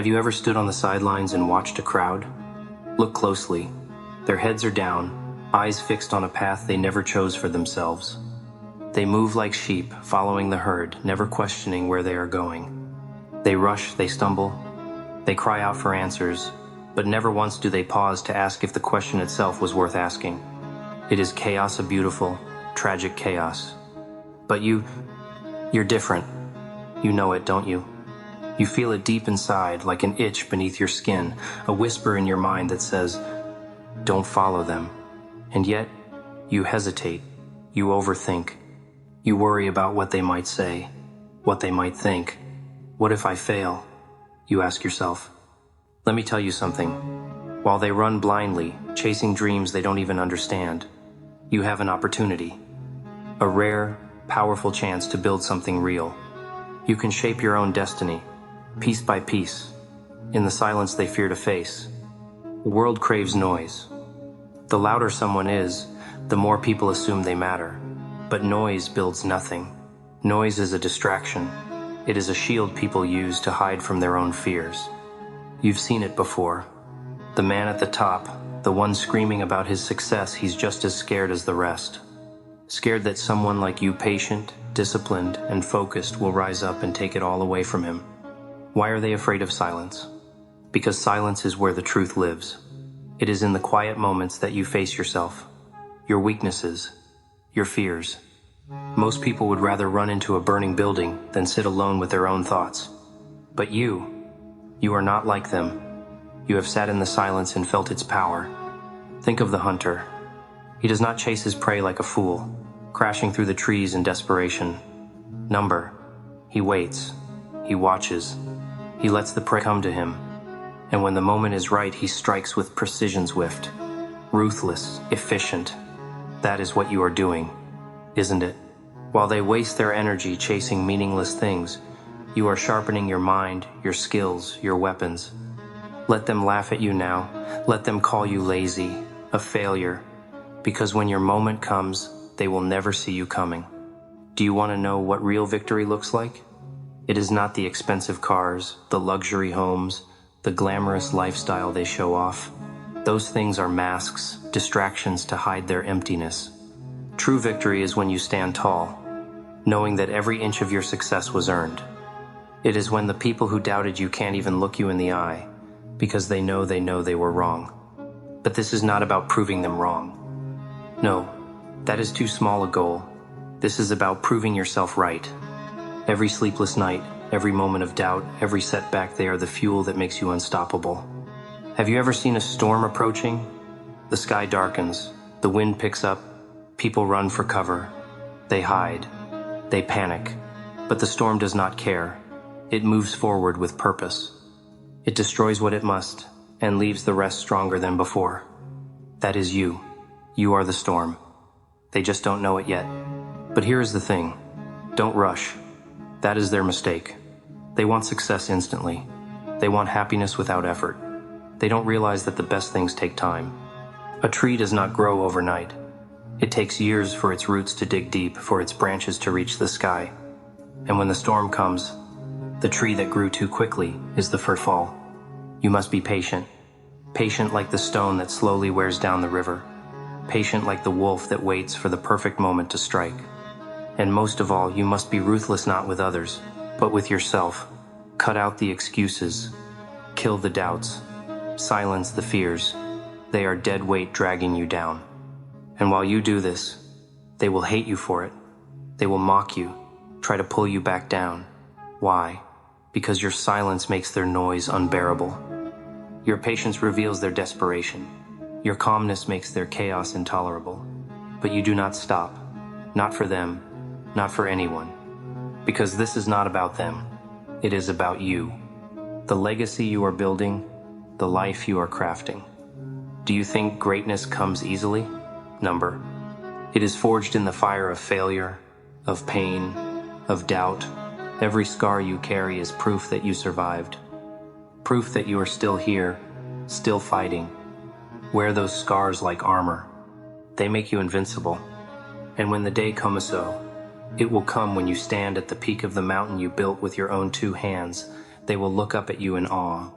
Have you ever stood on the sidelines and watched a crowd? Look closely. Their heads are down, eyes fixed on a path they never chose for themselves. They move like sheep, following the herd, never questioning where they are going. They rush, they stumble, they cry out for answers, but never once do they pause to ask if the question itself was worth asking. It is chaos, a beautiful, tragic chaos. But you're different. You know it, don't you? You feel it deep inside, like an itch beneath your skin, a whisper in your mind that says, don't follow them. And yet, you hesitate, you overthink, you worry about what they might say, what they might think. What if I fail? You ask yourself. Let me tell you something. While they run blindly, chasing dreams they don't even understand, you have an opportunity. A rare, powerful chance to build something real. You can shape your own destiny, piece by piece, in the silence they fear to face. The world craves noise. The louder someone is, the more people assume they matter. But noise builds nothing. Noise is a distraction. It is a shield people use to hide from their own fears. You've seen it before. The man at the top, the one screaming about his success, he's just as scared as the rest. Scared that someone like you, patient, disciplined, and focused, will rise up and take it all away from him. Why are they afraid of silence? Because silence is where the truth lives. It is in the quiet moments that you face yourself, your weaknesses, your fears. Most people would rather run into a burning building than sit alone with their own thoughts. But you are not like them. You have sat in the silence and felt its power. Think of the hunter. He does not chase his prey like a fool, crashing through the trees in desperation. He waits. He watches. He lets the prey come to him. And when the moment is right, he strikes with precision swift. Ruthless, efficient. That is what you are doing, isn't it? While they waste their energy chasing meaningless things, you are sharpening your mind, your skills, your weapons. Let them laugh at you now. Let them call you lazy, a failure. Because when your moment comes, they will never see you coming. Do you want to know what real victory looks like? It is not the expensive cars, the luxury homes, the glamorous lifestyle they show off. Those things are masks, distractions to hide their emptiness. True victory is when you stand tall, knowing that every inch of your success was earned. It is when the people who doubted you can't even look you in the eye, because they know they were wrong. But this is not about proving them wrong. No, that is too small a goal. This is about proving yourself right. Every sleepless night, every moment of doubt, every setback, they are the fuel that makes you unstoppable. Have you ever seen a storm approaching? The sky darkens, the wind picks up, people run for cover. They hide, they panic, but the storm does not care. It moves forward with purpose. It destroys what it must and leaves the rest stronger than before. That is you. You are the storm. They just don't know it yet. But here is the thing. Don't rush. That is their mistake. They want success instantly. They want happiness without effort. They don't realize that the best things take time. A tree does not grow overnight. It takes years for its roots to dig deep, for its branches to reach the sky. And when the storm comes, the tree that grew too quickly is the first fall. You must be patient. Patient like the stone that slowly wears down the river. Patient like the wolf that waits for the perfect moment to strike. And most of all, you must be ruthless, not with others, but with yourself. Cut out the excuses. Kill the doubts. Silence the fears. They are dead weight dragging you down. And while you do this, they will hate you for it. They will mock you, try to pull you back down. Why? Because your silence makes their noise unbearable. Your patience reveals their desperation. Your calmness makes their chaos intolerable. But you do not stop. Not for them, not for anyone. Because this is not about them. It is about you. The legacy you are building, the life you are crafting. Do you think greatness comes easily? It is forged in the fire of failure, of pain, of doubt. Every scar you carry is proof that you survived. Proof that you are still here, still fighting. Wear those scars like armor. They make you invincible. And when the day comes it will come when you stand at the peak of the mountain you built with your own 2 hands, They will look up at you in awe.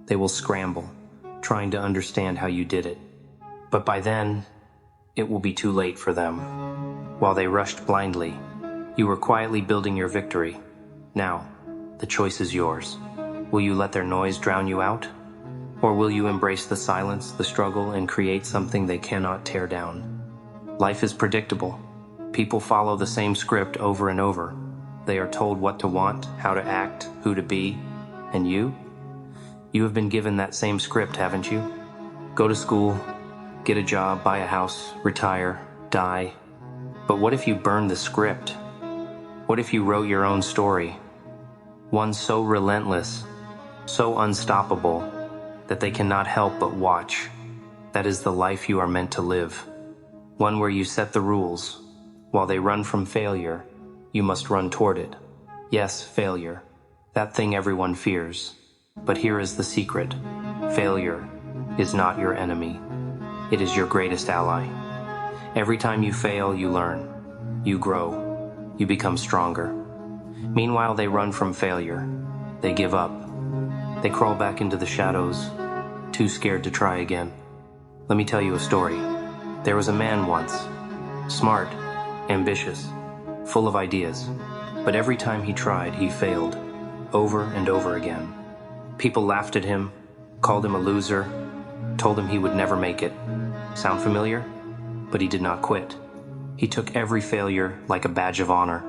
They will scramble, trying to understand how you did it. But by then, it will be too late for them. While they rushed blindly, you were quietly building your victory. Now, the choice is yours. Will you let their noise drown you out? Or will you embrace the silence, the struggle, and create something they cannot tear down? Life is predictable. People follow the same script over and over. They are told what to want, how to act, who to be. And you? You have been given that same script, haven't you? Go to school, get a job, buy a house, retire, die. But what if you burned the script? What if you wrote your own story? One so relentless, so unstoppable, that they cannot help but watch. That is the life you are meant to live. One where you set the rules. While they run from failure, you must run toward it. Yes, failure. That thing everyone fears. But here is the secret. Failure is not your enemy. It is your greatest ally. Every time you fail, you learn. You grow. You become stronger. Meanwhile, they run from failure. They give up. They crawl back into the shadows, too scared to try again. Let me tell you a story. There was a man once, smart, ambitious, full of ideas. But every time he tried, he failed, over and over again. People laughed at him, called him a loser, told him he would never make it. Sound familiar? But he did not quit. He took every failure like a badge of honor.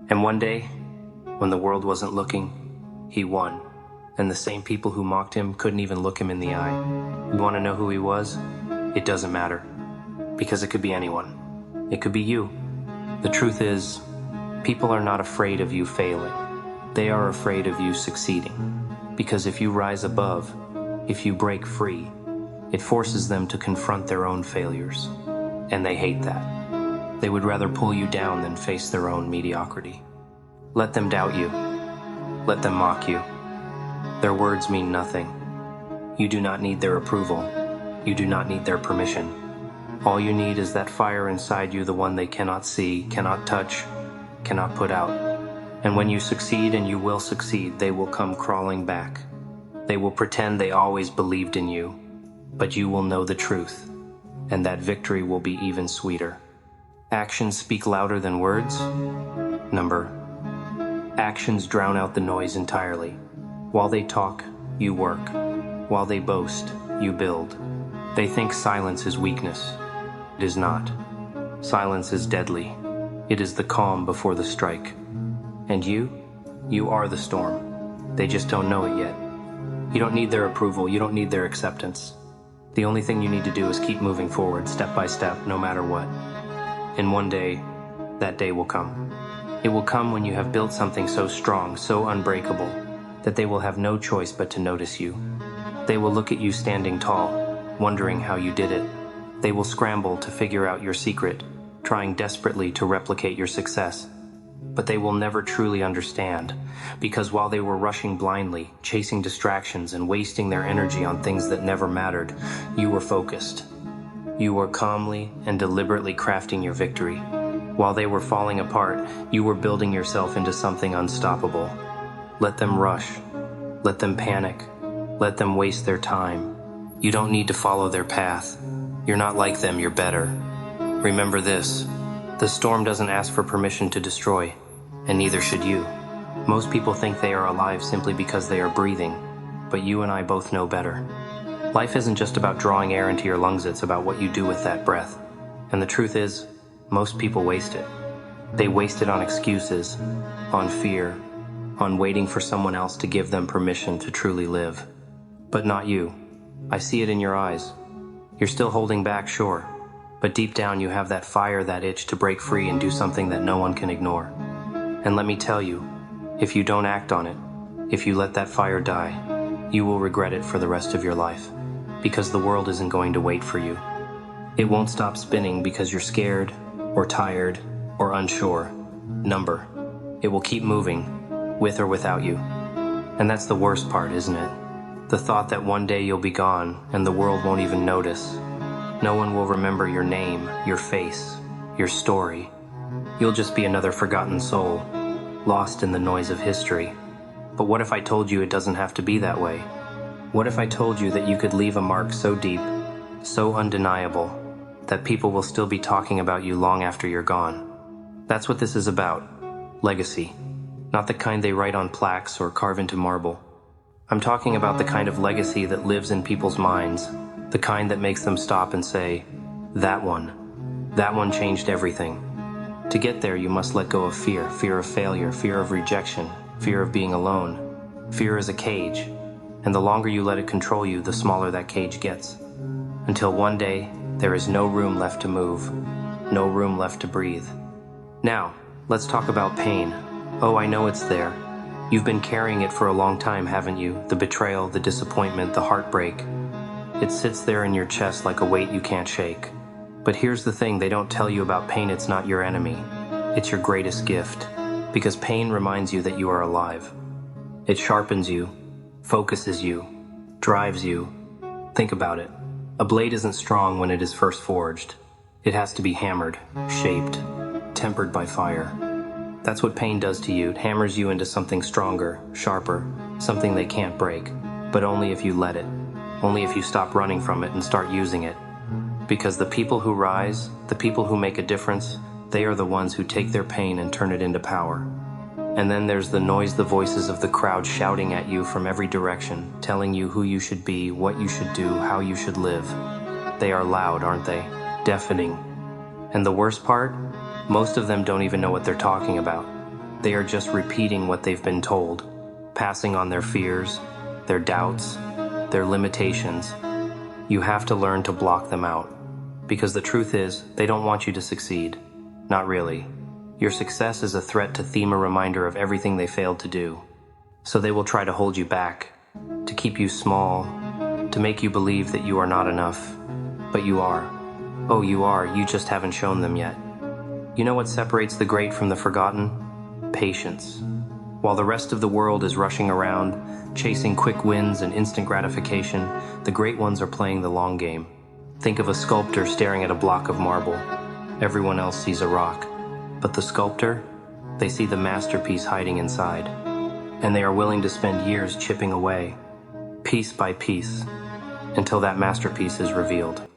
And one day, when the world wasn't looking, he won. And the same people who mocked him couldn't even look him in the eye. You want to know who he was? It doesn't matter. Because it could be anyone. It could be you. The truth is, people are not afraid of you failing. They are afraid of you succeeding. Because if you rise above, if you break free, it forces them to confront their own failures. And they hate that. They would rather pull you down than face their own mediocrity. Let them doubt you. Let them mock you. Their words mean nothing. You do not need their approval. You do not need their permission. All you need is that fire inside you, the one they cannot see, cannot touch, cannot put out. And when you succeed, and you will succeed, they will come crawling back. They will pretend they always believed in you, but you will know the truth, and that victory will be even sweeter. Actions speak louder than words. Actions drown out the noise entirely. While they talk, you work. While they boast, you build. They think silence is weakness. It is not. Silence is deadly. It is the calm before the strike. And you are the storm. They just don't know it yet. You don't need their approval. You don't need their acceptance. The only thing you need to do is keep moving forward, step by step, no matter what. And one day, that day will come. It will come when you have built something so strong, so unbreakable, that they will have no choice but to notice you. They will look at you standing tall, wondering how you did it. They will scramble to figure out your secret, trying desperately to replicate your success. But they will never truly understand, because while they were rushing blindly, chasing distractions and wasting their energy on things that never mattered, you were focused. You were calmly and deliberately crafting your victory. While they were falling apart, you were building yourself into something unstoppable. Let them rush. Let them panic. Let them waste their time. You don't need to follow their path. You're not like them, you're better. Remember this. The storm doesn't ask for permission to destroy, and neither should you. Most people think they are alive simply because they are breathing, but you and I both know better. Life isn't just about drawing air into your lungs, it's about what you do with that breath. And the truth is, most people waste it. They waste it on excuses, on fear, on waiting for someone else to give them permission to truly live. But not you. I see it in your eyes. You're still holding back, sure, but deep down you have that fire, that itch to break free and do something that no one can ignore. And let me tell you, if you don't act on it, if you let that fire die, you will regret it for the rest of your life, because the world isn't going to wait for you. It won't stop spinning because you're scared, or tired, or unsure. It will keep moving, with or without you. And that's the worst part, isn't it? The thought that one day you'll be gone, and the world won't even notice. No one will remember your name, your face, your story. You'll just be another forgotten soul, lost in the noise of history. But what if I told you it doesn't have to be that way? What if I told you that you could leave a mark so deep, so undeniable, that people will still be talking about you long after you're gone? That's what this is about. Legacy. Not the kind they write on plaques or carve into marble. I'm talking about the kind of legacy that lives in people's minds, the kind that makes them stop and say, that one changed everything. To get there, you must let go of fear, fear of failure, fear of rejection, fear of being alone. Fear is a cage, and the longer you let it control you, the smaller that cage gets. Until one day, there is no room left to move, no room left to breathe. Now, let's talk about pain. Oh, I know it's there. You've been carrying it for a long time, haven't you? The betrayal, the disappointment, the heartbreak. It sits there in your chest like a weight you can't shake. But here's the thing, they don't tell you about pain. It's not your enemy. It's your greatest gift. Because pain reminds you that you are alive. It sharpens you, focuses you, drives you. Think about it. A blade isn't strong when it is first forged. It has to be hammered, shaped, tempered by fire. That's what pain does to you. It hammers you into something stronger, sharper, something they can't break. But only if you let it. Only if you stop running from it and start using it. Because the people who rise, the people who make a difference, they are the ones who take their pain and turn it into power. And then there's the noise, the voices of the crowd shouting at you from every direction, telling you who you should be, what you should do, how you should live. They are loud, aren't they? Deafening. And the worst part? Most of them don't even know what they're talking about. They are just repeating what they've been told, passing on their fears, their doubts, their limitations. You have to learn to block them out. Because the truth is, they don't want you to succeed. Not really. Your success is a threat to them, a reminder of everything they failed to do. So they will try to hold you back, to keep you small, to make you believe that you are not enough. But you are. Oh, you are. You just haven't shown them yet. You know what separates the great from the forgotten? Patience. While the rest of the world is rushing around, chasing quick wins and instant gratification, the great ones are playing the long game. Think of a sculptor staring at a block of marble. Everyone else sees a rock. But the sculptor, they see the masterpiece hiding inside. And they are willing to spend years chipping away, piece by piece, until that masterpiece is revealed.